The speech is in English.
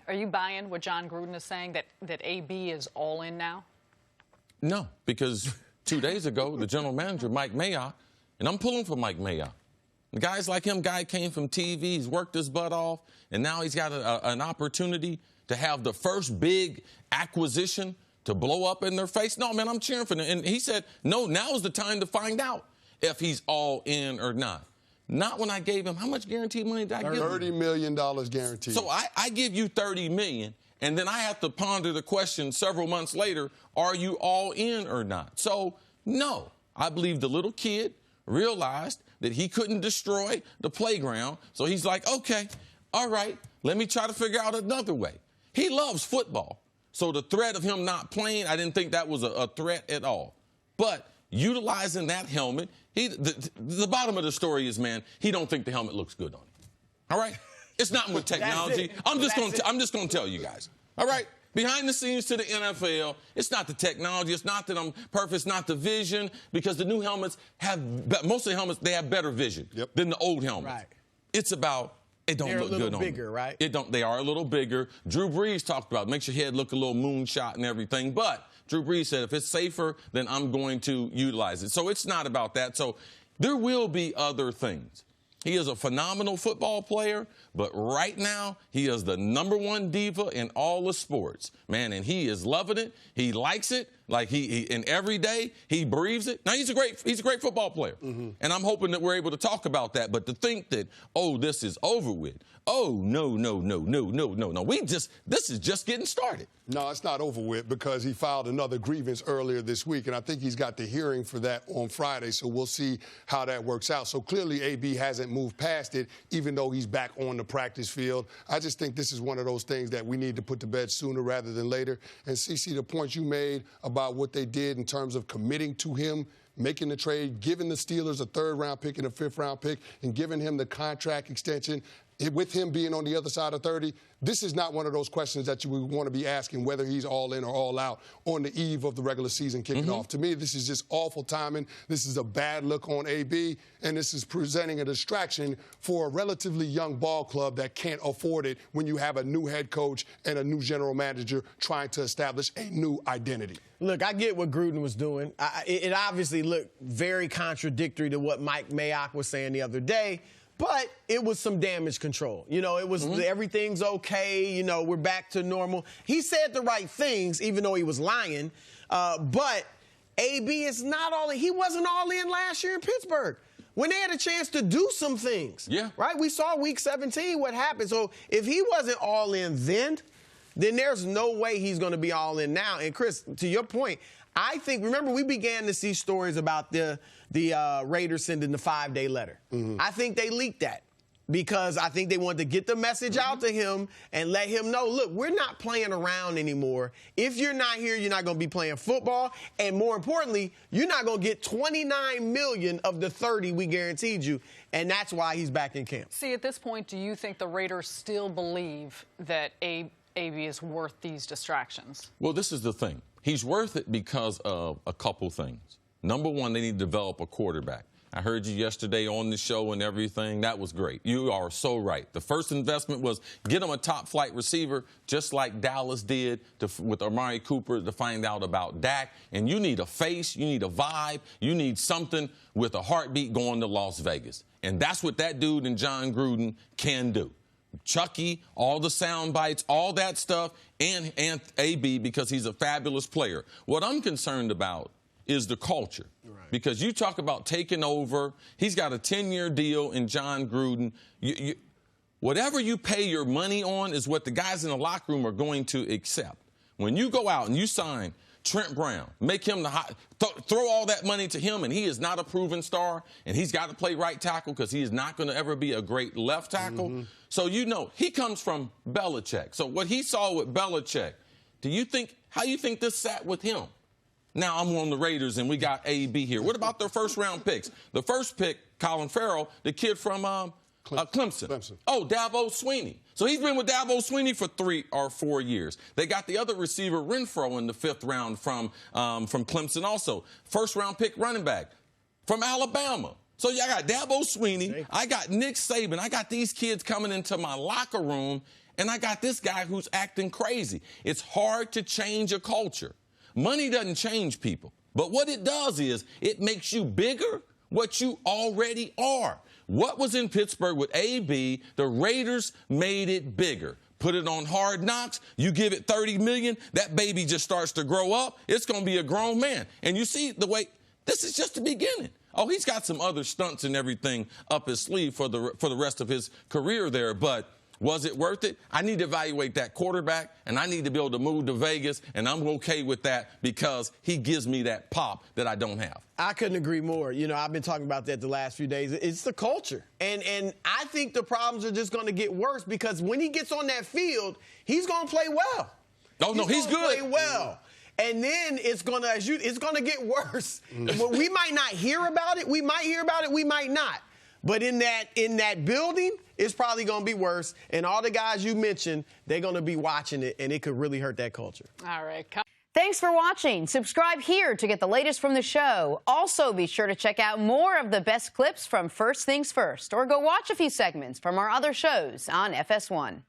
Are you buying what Jon Gruden is saying, that AB is all in now? No, because 2 days ago, the general manager, Mike Mayock, and I'm pulling for Mike Mayock. The guys like him, guy came from TV, he's worked his butt off, and now he's got an opportunity to have the first big acquisition to blow up in their face. No, man, I'm cheering for him. And he said, no, now's the time to find out if he's all in or not. Not when I gave him, how much guaranteed money did I give him? $30 million guaranteed. So I give you $30 million, and then I have to ponder the question several months later, are you all in or not? So, no, I believe the little kid realized that he couldn't destroy the playground, so he's like, okay, all right, let me try to figure out another way. He loves football, so the threat of him not playing, I didn't think that was a threat at all. But utilizing that helmet, the bottom of the story is, man, he don't think the helmet looks good on him. All right? It's not with technology. I'm just going to tell you guys. All right? Behind the scenes to the NFL, it's not the technology. It's not that I'm perfect. It's not the vision, because the new helmets most of the helmets, they have better vision than the old helmets. Right. It's about, it don't look good on them. They're a little bigger, right? They are a little bigger. Drew Brees talked about it. Makes your head look a little moonshot and everything. But Drew Brees said, if it's safer, then I'm going to utilize it. So it's not about that. So there will be other things. He is a phenomenal football player, but right now he is the #1 diva in all the sports, man, and he is loving it. He likes it, like and every day he breathes it. Now he's a great football player, and I'm hoping that we're able to talk about that. But to think that, oh, this is over with. Oh, no. This is just getting started. No, it's not over with, because he filed another grievance earlier this week, and I think he's got the hearing for that on Friday, so we'll see how that works out. So clearly AB hasn't moved past it, even though he's back on the practice field. I just think this is one of those things that we need to put to bed sooner rather than later. And CC, the point you made about what they did in terms of committing to him, making the trade, giving the Steelers a 3rd-round pick and a 5th-round pick, and giving him the contract extension, with him being on the other side of 30, this is not one of those questions that you would want to be asking whether he's all in or all out on the eve of the regular season kicking off. To me, this is just awful timing. This is a bad look on AB, and this is presenting a distraction for a relatively young ball club that can't afford it when you have a new head coach and a new general manager trying to establish a new identity. Look, I get what Gruden was doing. It obviously looked very contradictory to what Mike Mayock was saying the other day. But it was some damage control. You know, it was everything's okay. You know, we're back to normal. He said the right things, even though he was lying. But AB is not all in. He wasn't all in last year in Pittsburgh when they had a chance to do some things. Yeah. Right? We saw week 17 what happened. So if he wasn't all in then there's no way he's going to be all in now. And, Chris, to your point, I think, remember, we began to see stories about the Raiders sending the 5-day letter. I think they leaked that because I think they wanted to get the message out to him and let him know, look, we're not playing around anymore. If you're not here, you're not going to be playing football. And more importantly, you're not going to get $29 million of the $30 we guaranteed you. And that's why he's back in camp. See, at this point, do you think the Raiders still believe that AB is worth these distractions? Well, this is the thing. He's worth it because of a couple things. Number one, they need to develop a quarterback. I heard you yesterday on the show and everything. That was great. You are so right. The first investment was get him a top-flight receiver, just like Dallas did with Amari Cooper, to find out about Dak. And you need a face, you need a vibe, you need something with a heartbeat going to Las Vegas. And that's what that dude and Jon Gruden can do. Chucky, all the sound bites, all that stuff, and AB, because he's a fabulous player. What I'm concerned about is the culture. Right. Because you talk about taking over. He's got a 10-year deal in Jon Gruden. Whatever you pay your money on is what the guys in the locker room are going to accept. When you go out and you sign Trent Brown, make him throw all that money to him, and he is not a proven star, and he's got to play right tackle because he is not going to ever be a great left tackle. So you know he comes from Belichick. So what he saw with Belichick, how you think this sat with him? Now I'm on the Raiders, and we got AB here. What about their first-round picks? The first pick, Colin Farrell, the kid from Clemson. Oh, Dabo Swinney. So he's been with Dabo Swinney for 3 or 4 years. They got the other receiver, Renfro, in the 5th round from Clemson also. First-round pick running back from Alabama. So I got Dabo Swinney. I got Nick Saban. I got these kids coming into my locker room, and I got this guy who's acting crazy. It's hard to change a culture. Money doesn't change people. But what it does is it makes you bigger what you already are. What was in Pittsburgh with AB, the Raiders made it bigger. Put it on Hard Knocks, you give it $30 million, that baby just starts to grow up. It's going to be a grown man. And you see the way, this is just the beginning. Oh, he's got some other stunts and everything up his sleeve for the rest of his career there, but was it worth it? I need to evaluate that quarterback, and I need to be able to move to Vegas, and I'm okay with that because he gives me that pop that I don't have. I couldn't agree more. You know, I've been talking about that the last few days. It's the culture. And I think the problems are just going to get worse because when he gets on that field, he's going to play well. Oh, no, he's good. Play well. And then it's going to get worse. We might not hear about it. We might hear about it. We might not. But in that building, it's probably going to be worse. And all the guys you mentioned, they're going to be watching it, and it could really hurt that culture. All right. Thanks for watching. Subscribe here to get the latest from the show. Also, be sure to check out more of the best clips from First Things First, or go watch a few segments from our other shows on FS1.